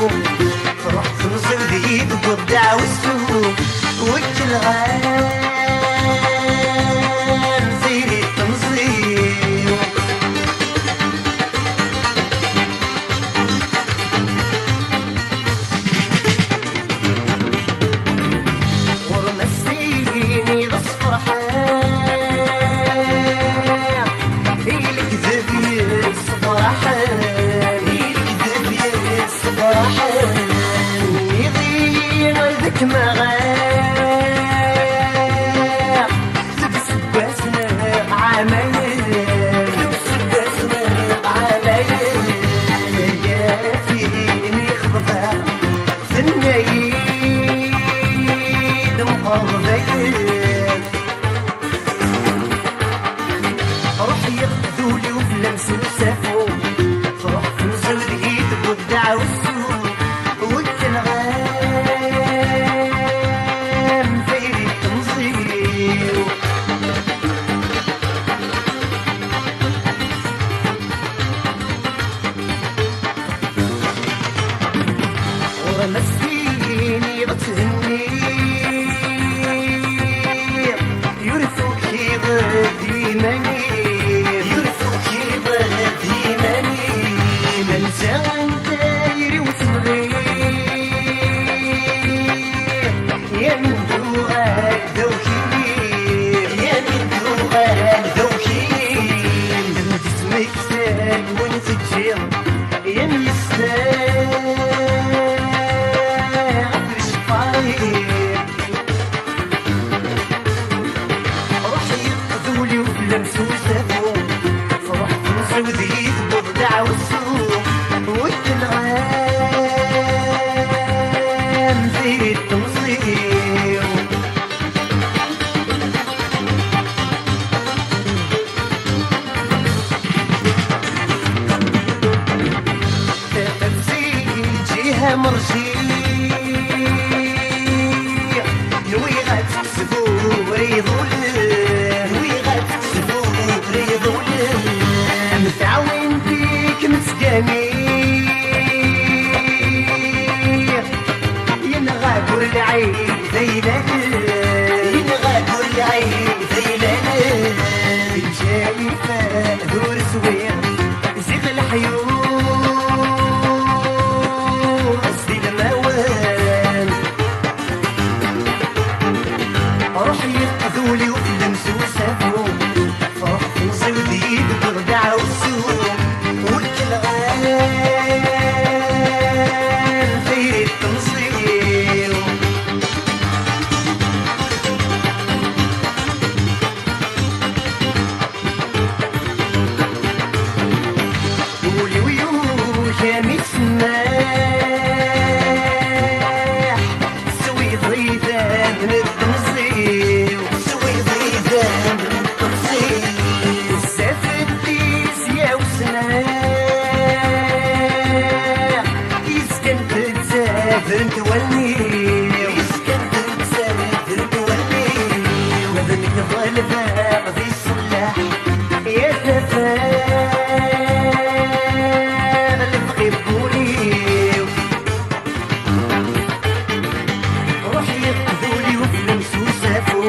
فرحت نصيدي بقبدع والسوق والجلغان زيني التنظيم ورمسيني بس فرحان هيلك ذبيت فرحان هيلك ذبيت فرحان يضيع ذك مغاب لبس باسنا عمايل لبس باسنا عمايل يا فيني خبطة في النايد مقربين روح ياخذولي وفلمس وسافو فرح في نزود ايد وبدع والسوق والكلغام فيري التنظيم ورمسيني بتهني يرثوك يغدي مني يرثوك يغدي مني من زغن دايري وتمغير يا من دوغك ذوكي يا من دوغك ذوكي من جسمك سال وانت تجير يا من يستاهل الشفاير روح يقذولي وفلمس وسافو فرحت نسودي ببدع والسوق والكلغام في التنظيم تفسير جهة مرجيع نوي غتكسبو ريضو نوي غتكسبو ريضو متعاون بيك متجميع ينغاكر العين ذيلان ينغاكر العين ذيلان جاي فهور سوير زيغ الحيوم أسدي الموال روح يقذولي وفلمس وسافو فرح في نصيدي ببغدع والسوق والكلغان في التنظيم قولي ويوش يا مسماح سوي ضيفان من التنظيم سوي ضيفان من التنظيم السافتيس يا وسماح يسكن تتسافر تولي يسكن تتسافر تولي وذنك ظلفة في الصلاح يا تفاعل تغيبولي روح يقذولي وفلمس وسافو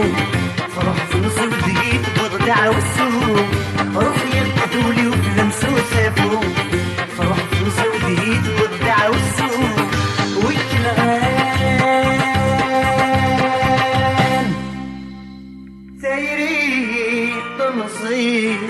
فرح في نصيدي ببدع والسوق روح يقذولي وفلمس وسافو فرح في نصيدي ببدع والسوق والكلغان ثيري تنصيب